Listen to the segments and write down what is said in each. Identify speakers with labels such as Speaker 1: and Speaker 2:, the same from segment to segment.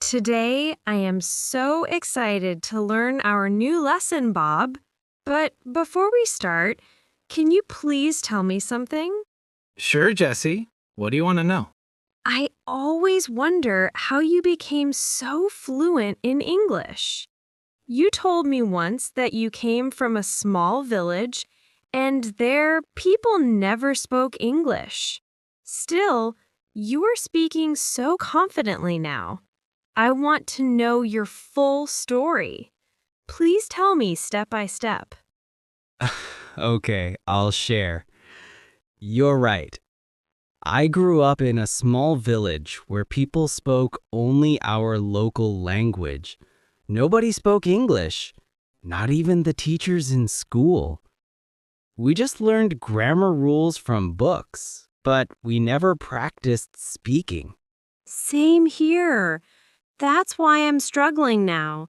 Speaker 1: Today, I am so excited to learn our new lesson, Bob. But before we start, can you please tell me something?
Speaker 2: Sure, Jesse. What do you want to know?
Speaker 1: I always wonder how you became so fluent in English. You told me once that you came from a small village and there people never spoke English. Still, you are speaking so confidently now. I want to know your full story. Please tell me step by step.
Speaker 3: Okay, I'll share. You're right. I grew up in a small village where people spoke only our local language. Nobody spoke English, not even the teachers in school. We just learned grammar rules from books, but we never practiced speaking.
Speaker 1: Same here. That's why I'm struggling now.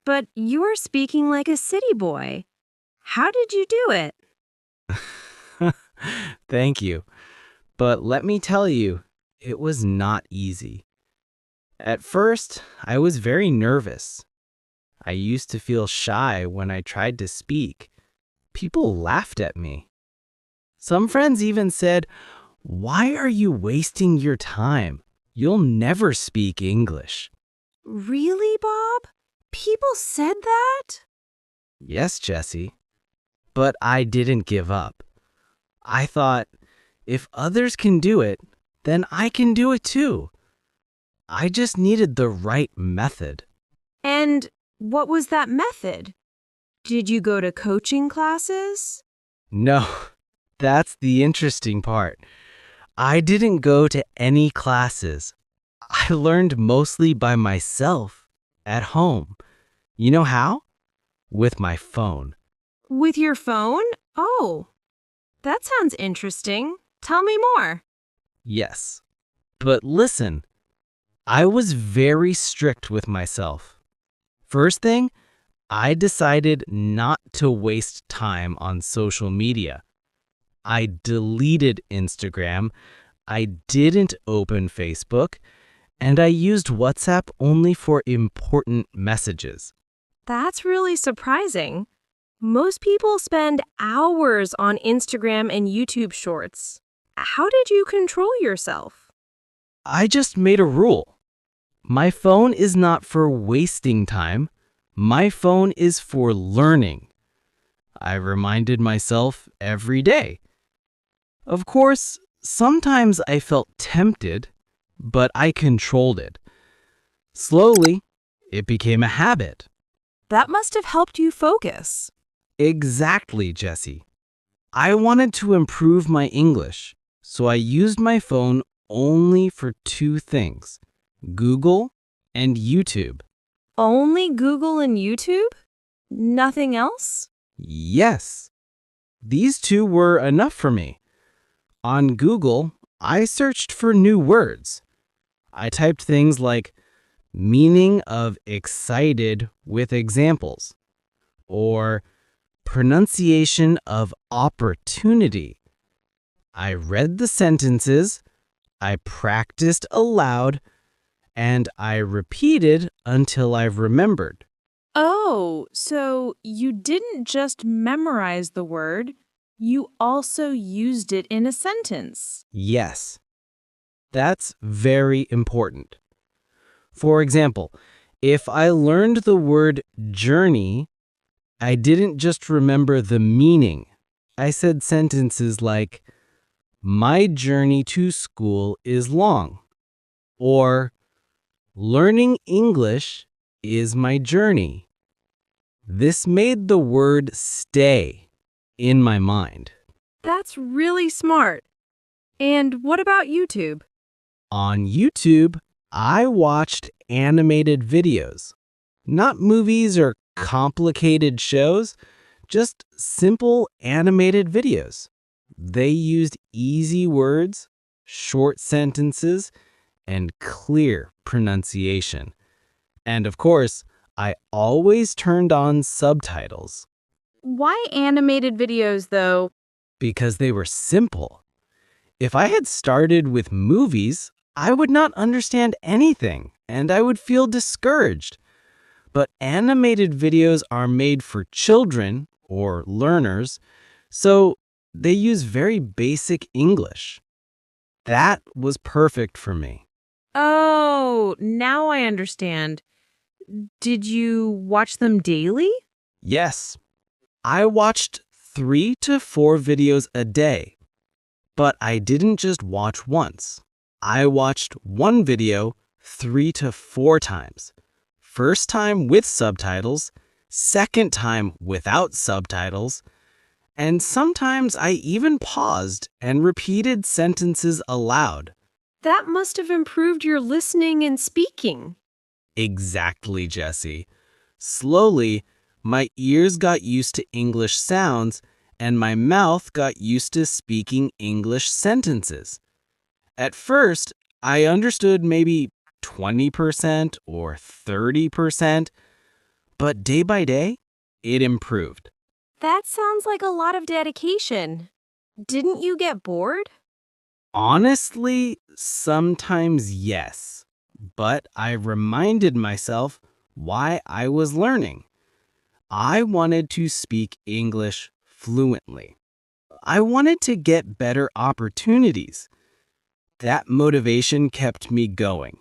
Speaker 1: But you're speaking like a city boy. How did you do it?
Speaker 3: Thank you. But let me tell you, it was not easy. At first, I was very nervous. I used to feel shy when I tried to speak. People laughed at me. Some friends even said, "Why are you wasting your time? You'll never speak English."
Speaker 1: Really, Bob? People said that?
Speaker 3: Yes, Jesse. But I didn't give up. I thought, if others can do it, then I can do it too. I just needed the right method.
Speaker 1: And what was that method? Did you go to coaching classes?
Speaker 3: No, that's the interesting part. I didn't go to any classes. I learned mostly by myself, at home. You know how? With my phone.
Speaker 1: With your phone? Oh, that sounds interesting. Tell me more.
Speaker 3: Yes. But listen, I was very strict with myself. First thing, I decided not to waste time on social media. I deleted Instagram, I didn't open Facebook, and I used WhatsApp only for important messages.
Speaker 1: That's really surprising. Most people spend hours on Instagram and YouTube shorts. How did you control yourself?
Speaker 3: I just made a rule. My phone is not for wasting time. My phone is for learning. I reminded myself every day. Of course, sometimes I felt tempted, but I controlled it. Slowly, it became a habit.
Speaker 1: That must have helped you focus.
Speaker 3: Exactly, Jesse. I wanted to improve my English, so I used my phone only for two things: Google and YouTube.
Speaker 1: Only Google and YouTube? Nothing else?
Speaker 3: Yes, these two were enough for me. On Google, I searched for new words. I typed things like meaning of excited with examples, or pronunciation of opportunity. I read the sentences, I practiced aloud, and I repeated until I remembered.
Speaker 1: Oh, so you didn't just memorize the word, you also used it in a sentence.
Speaker 3: Yes, that's very important. For example, if I learned the word journey, I didn't just remember the meaning. I said sentences like, "My journey to school is long," or "Learning English is my journey." This made the word stay in my mind.
Speaker 1: That's really smart. And what about YouTube?
Speaker 3: On YouTube, I watched animated videos. Not movies or complicated shows, just simple animated videos. They used easy words, short sentences, and clear pronunciation. And of course, I always turned on subtitles
Speaker 1: Why animated videos, though?
Speaker 3: because they were simple. If I had started with movies, I would not understand anything, and I would feel discouraged. But animated videos are made for children or learners, so they use very basic English. That was perfect for me.
Speaker 1: Oh, now I understand. Did you watch them daily?
Speaker 3: Yes, I watched 3 to 4 videos a day, but I didn't just watch once. I watched one video 3 to 4 times. First time with subtitles, second time without subtitles, and sometimes I even paused and repeated sentences aloud.
Speaker 1: That must have improved your listening and speaking.
Speaker 3: Exactly, Jesse. Slowly, my ears got used to English sounds and my mouth got used to speaking English sentences. At first, I understood maybe 20% or 30%, but day by day, it improved.
Speaker 1: That sounds like a lot of dedication. Didn't you get bored?
Speaker 3: Honestly, sometimes yes, but I reminded myself why I was learning. I wanted to speak English fluently. I wanted to get better opportunities. That motivation kept me going.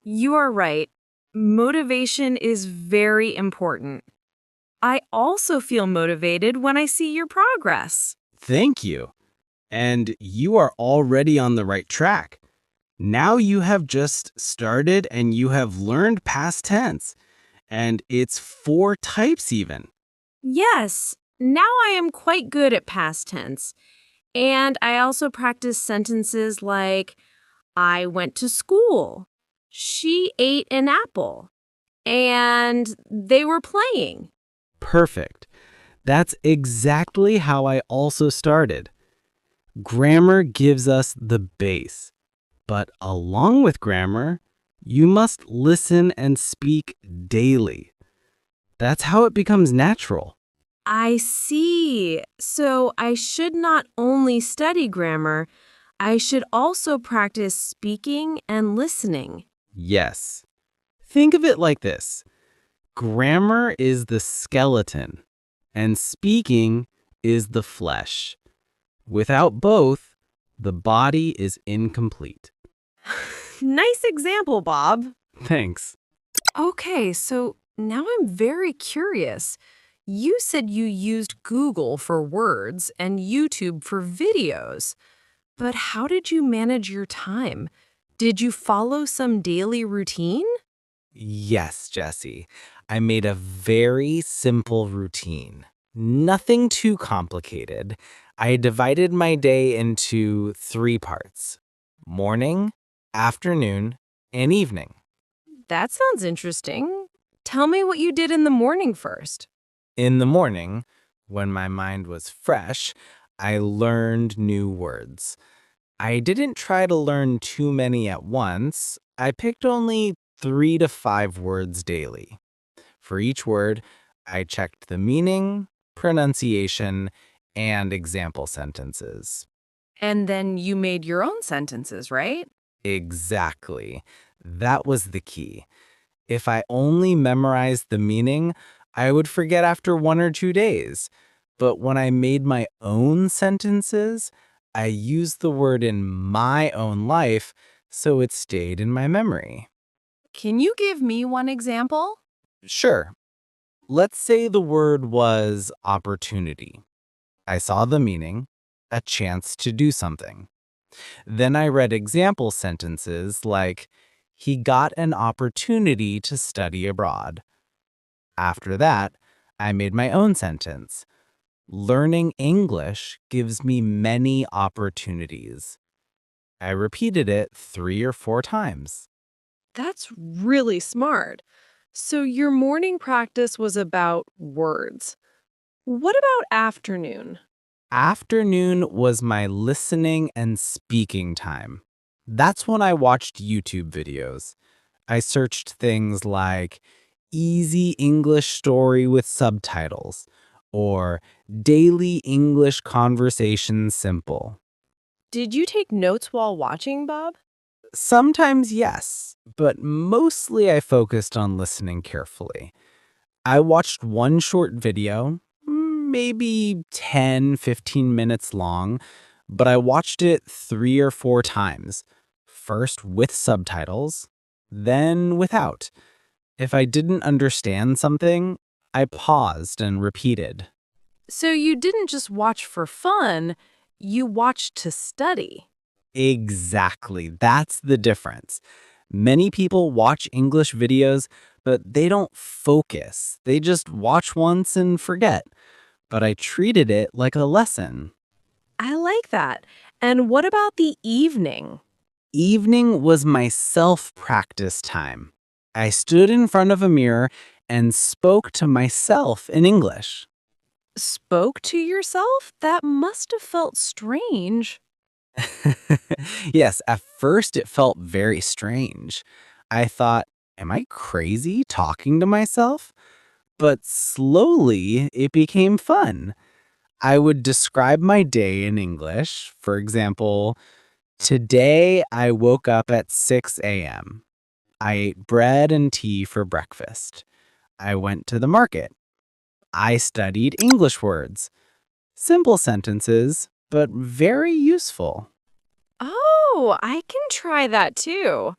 Speaker 1: You are right. Motivation is very important. I also feel motivated when I see your progress.
Speaker 3: Thank you. And you are already on the right track. Now you have just started and you have learned past tense. And it's 4 types even.
Speaker 1: Yes, now I am quite good at past tense. And I also practice sentences like, I went to school. She ate an apple. And they were playing.
Speaker 3: Perfect. That's exactly how I also started. Grammar gives us the base. But along with grammar, you must listen and speak daily. That's how it becomes natural.
Speaker 1: I see. So I should not only study grammar, I should also practice speaking and listening.
Speaker 3: Yes. Think of it like this. Grammar is the skeleton, and speaking is the flesh. Without both, the body is incomplete.
Speaker 1: Nice example, Bob.
Speaker 3: Thanks.
Speaker 1: Okay, so now I'm very curious. You said you used Google for words and YouTube for videos, but how did you manage your time? Did you follow some daily routine?
Speaker 2: Yes, Jesse. I made a very simple routine. Nothing too complicated. I divided my day into 3 parts: morning, afternoon, and evening.
Speaker 1: That sounds interesting. Tell me what you did in the morning first.
Speaker 2: In the morning, when my mind was fresh, I learned new words. I didn't try to learn too many at once. I picked only 3 to 5 words daily. For each word, I checked the meaning, pronunciation, and example sentences.
Speaker 1: And then you made your own sentences, right?
Speaker 2: Exactly. That was the key. If I only memorized the meaning, I would forget after 1 or 2 days. But when I made my own sentences, I used the word in my own life, so it stayed in my memory.
Speaker 1: Can you give me one example?
Speaker 2: Sure. Let's say the word was opportunity. I saw the meaning, a chance to do something. Then I read example sentences like, he got an opportunity to study abroad. After that, I made my own sentence. Learning English gives me many opportunities. I repeated it 3 or 4 times.
Speaker 1: That's really smart. So your morning practice was about words. What about afternoon?
Speaker 2: Afternoon was my listening and speaking time. That's when I watched YouTube videos. I searched things like easy English story with subtitles or daily English conversation simple.
Speaker 1: Did you take notes while watching, Bob?
Speaker 2: Sometimes yes, but mostly I focused on listening carefully. I watched one short video, maybe 10-15 minutes long, but I watched it 3 or 4 times. First with subtitles, then without. If I didn't understand something, I paused and repeated.
Speaker 1: So you didn't just watch for fun, you watched to study.
Speaker 2: Exactly. That's the difference. Many people watch English videos, but they don't focus. They just watch once and forget. But I treated it like a lesson.
Speaker 1: I like that. And what about the evening?
Speaker 2: Evening was my self practice time. I stood in front of a mirror and spoke to myself in English.
Speaker 1: Spoke to yourself? That must have felt strange.
Speaker 2: Yes, at first it felt very strange. I thought, am I crazy talking to myself? But slowly it became fun. I would describe my day in English. For example, today I woke up at 6 a.m. I ate bread and tea for breakfast. I went to the market. I studied English words. Simple sentences, but very useful.
Speaker 1: Oh, I can try that too.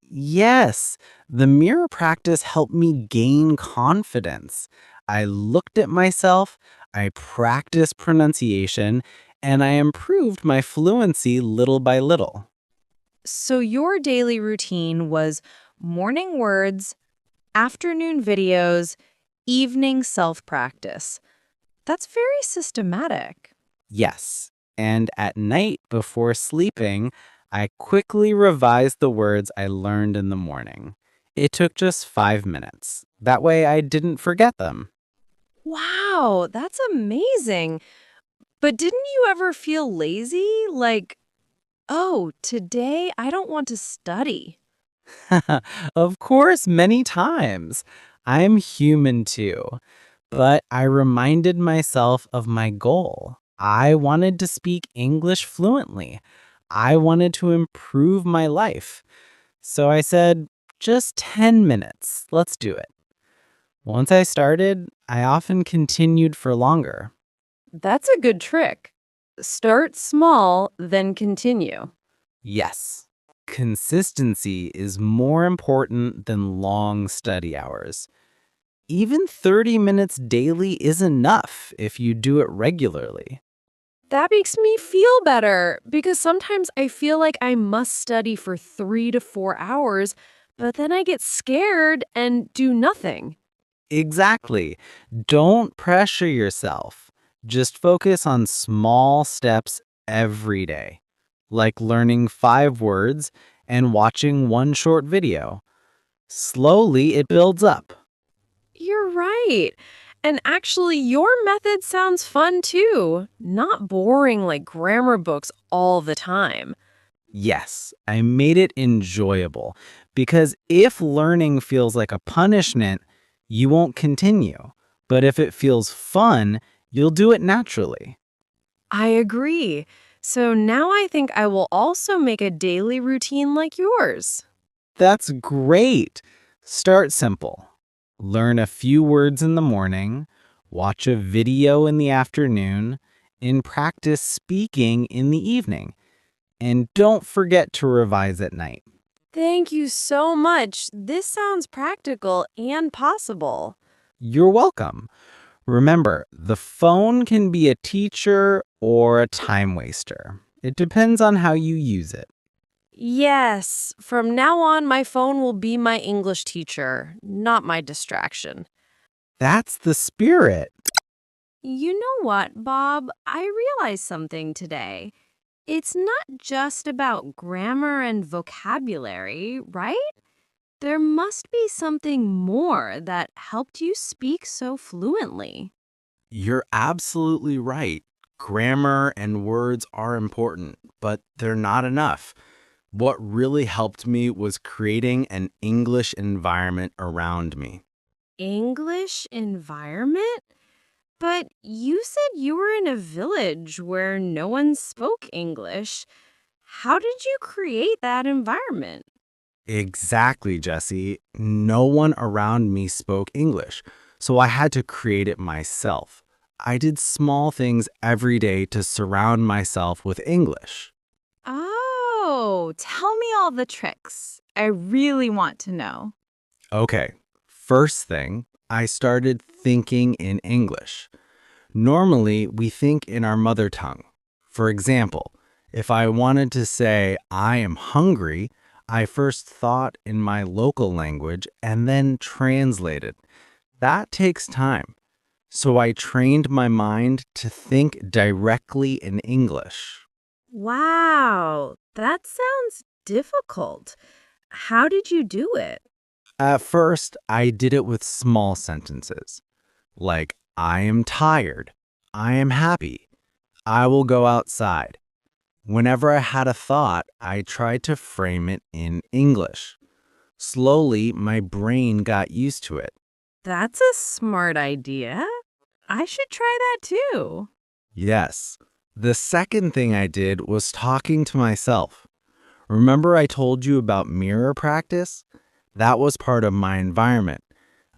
Speaker 2: Yes, the mirror practice helped me gain confidence. I looked at myself, I practiced pronunciation, and I improved my fluency little by little.
Speaker 1: So your daily routine was morning words, afternoon videos, evening self-practice. That's very systematic.
Speaker 2: Yes, and at night before sleeping, I quickly revised the words I learned in the morning. It took just 5 minutes. That way I didn't forget them.
Speaker 1: Wow, that's amazing. But didn't you ever feel lazy? Like, oh, today I don't want to study.
Speaker 2: Of course, many times. I'm human too. But I reminded myself of my goal. I wanted to speak English fluently. I wanted to improve my life. So I said, just 10 minutes. Let's do it. Once I started, I often continued for longer.
Speaker 1: That's a good trick. Start small, then continue.
Speaker 2: Yes, consistency is more important than long study hours. Even 30 minutes daily is enough if you do it regularly.
Speaker 1: That makes me feel better because sometimes I feel like I must study for 3 to 4 hours, but then I get scared and do nothing.
Speaker 2: Exactly. Don't pressure yourself. Just focus on small steps every day, like learning 5 words and watching one short video. Slowly, it builds up.
Speaker 1: You're right. And actually, your method sounds fun too. Not boring like grammar books all the time.
Speaker 2: Yes, I made it enjoyable because if learning feels like a punishment, you won't continue. But if it feels fun, you'll do it naturally.
Speaker 1: I agree. So now I think I will also make a daily routine like yours.
Speaker 2: That's great. Start simple. Learn a few words in the morning, watch a video in the afternoon, and practice speaking in the evening. And don't forget to revise at night.
Speaker 1: Thank you so much. This sounds practical and possible.
Speaker 2: You're welcome. Remember, the phone can be a teacher or a time waster. It depends on how you use it.
Speaker 1: Yes, from now on, my phone will be my English teacher, not my distraction.
Speaker 2: That's the spirit.
Speaker 1: You know what, Bob? I realized something today. It's not just about grammar and vocabulary, right? There must be something more that helped you speak so fluently.
Speaker 2: You're absolutely right. Grammar and words are important, but they're not enough. What really helped me was creating an English environment around me.
Speaker 1: English environment? But you said you were in a village where no one spoke English. How did you create that environment?
Speaker 2: Exactly, Jesse. No one around me spoke English, so I had to create it myself. I did small things every day to surround myself with English.
Speaker 4: Oh, tell me all the tricks. I really want to know.
Speaker 2: Okay, first thing, I started thinking in English. Normally, we think in our mother tongue. For example, if I wanted to say, I am hungry, I first thought in my local language and then translated. That takes time. So I trained my mind to think directly in English.
Speaker 1: Wow, that sounds difficult. How did you do it?
Speaker 2: At first, I did it with small sentences, like, I am tired, I am happy, I will go outside. Whenever I had a thought, I tried to frame it in English. Slowly, my brain got used to it.
Speaker 1: That's a smart idea. I should try that too.
Speaker 2: Yes. The second thing I did was talking to myself. Remember I told you about mirror practice? That was part of my environment.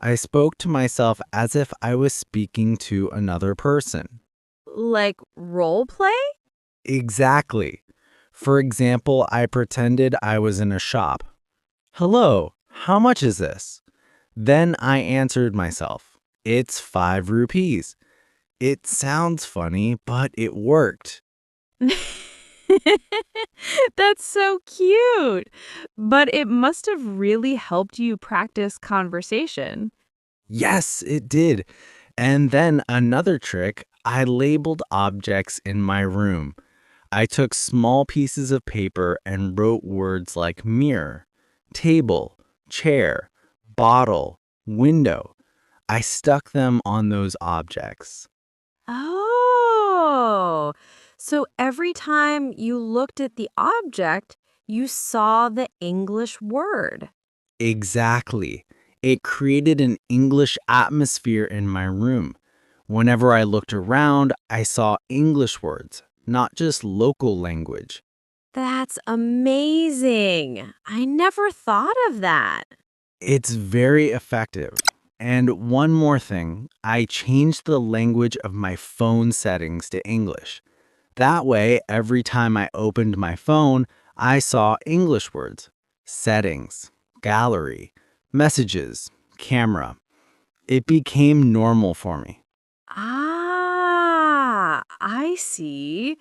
Speaker 2: I spoke to myself as if I was speaking to another person.
Speaker 1: Like role play?
Speaker 2: Exactly. For example, I pretended I was in a shop. Hello, how much is this? Then I answered myself, it's 5 rupees. It sounds funny, but it worked.
Speaker 1: That's so cute. But it must have really helped you practice conversation.
Speaker 2: Yes, it did. And then another trick, I labeled objects in my room. I took small pieces of paper and wrote words like mirror, table, chair, bottle, window. I stuck them on those objects.
Speaker 1: Oh, so every time you looked at the object, you saw the English word.
Speaker 2: Exactly. It created an English atmosphere in my room. Whenever I looked around, I saw English words, not just local language.
Speaker 1: That's amazing. I never thought of that.
Speaker 2: It's very effective. And one more thing, I changed the language of my phone settings to English. That way, every time I opened my phone, I saw English words, settings, gallery, messages, camera. It became normal for me.
Speaker 1: Ah, I see.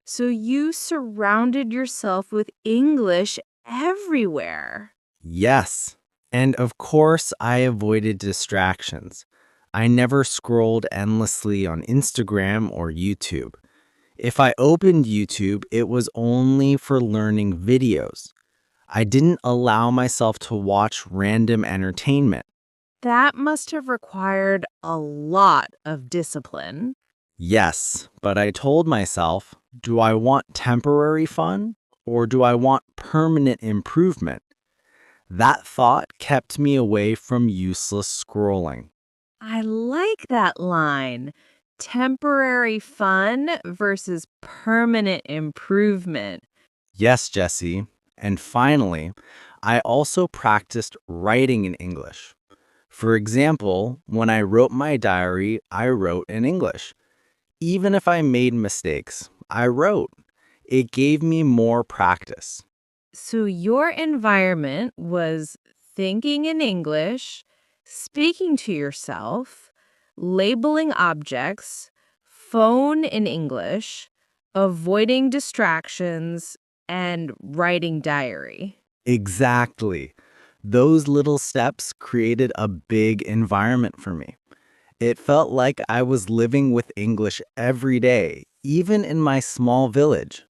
Speaker 1: So you surrounded yourself with English everywhere.
Speaker 2: Yes. And of course, I avoided distractions. I never scrolled endlessly on Instagram or YouTube. If I opened YouTube, it was only for learning videos. I didn't allow myself to watch random entertainment.
Speaker 1: That must have required a lot of discipline.
Speaker 2: Yes, but I told myself, do I want temporary fun or do I want permanent improvement? That thought kept me away from useless scrolling.
Speaker 1: I like that line. Temporary fun versus permanent improvement.
Speaker 2: Yes, Jesse. And finally, I also practiced writing in English. For example, when I wrote my diary, I wrote in English. Even if I made mistakes, I wrote. It gave me more practice.
Speaker 1: So your environment was thinking in English, speaking to yourself, labeling objects, phone in English, avoiding distractions, and writing diary.
Speaker 2: Exactly. Those little steps created a big environment for me. It felt like I was living with English every day, even in my small village.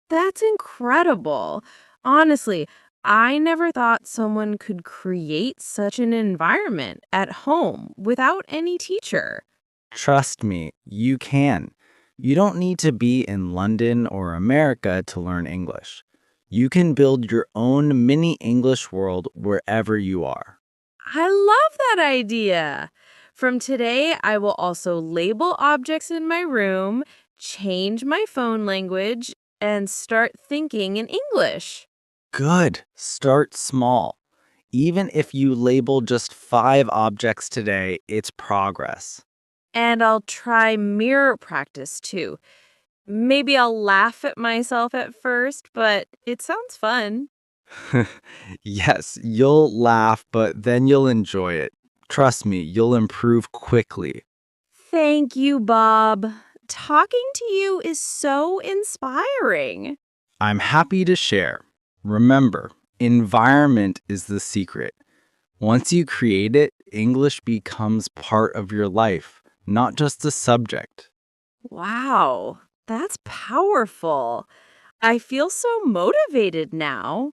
Speaker 1: That's incredible. Honestly, I never thought someone could create such an environment at home without any teacher.
Speaker 2: Trust me, you can. You don't need to be in London or America to learn English. You can build your own mini English world wherever you are.
Speaker 1: I love that idea. From today, I will also label objects in my room, change my phone language, and start thinking in English.
Speaker 2: Good. Start small. Even if you label just 5 objects today, it's progress.
Speaker 1: And I'll try mirror practice too. Maybe I'll laugh at myself at first, but it sounds fun.
Speaker 2: Yes, you'll laugh, but then you'll enjoy it. Trust me, you'll improve quickly.
Speaker 1: Thank you, Bob. Talking to you is so inspiring.
Speaker 2: I'm happy to share. Remember, environment is the secret. Once you create it, English becomes part of your life, not just a subject.
Speaker 1: Wow, that's powerful. I feel so motivated now.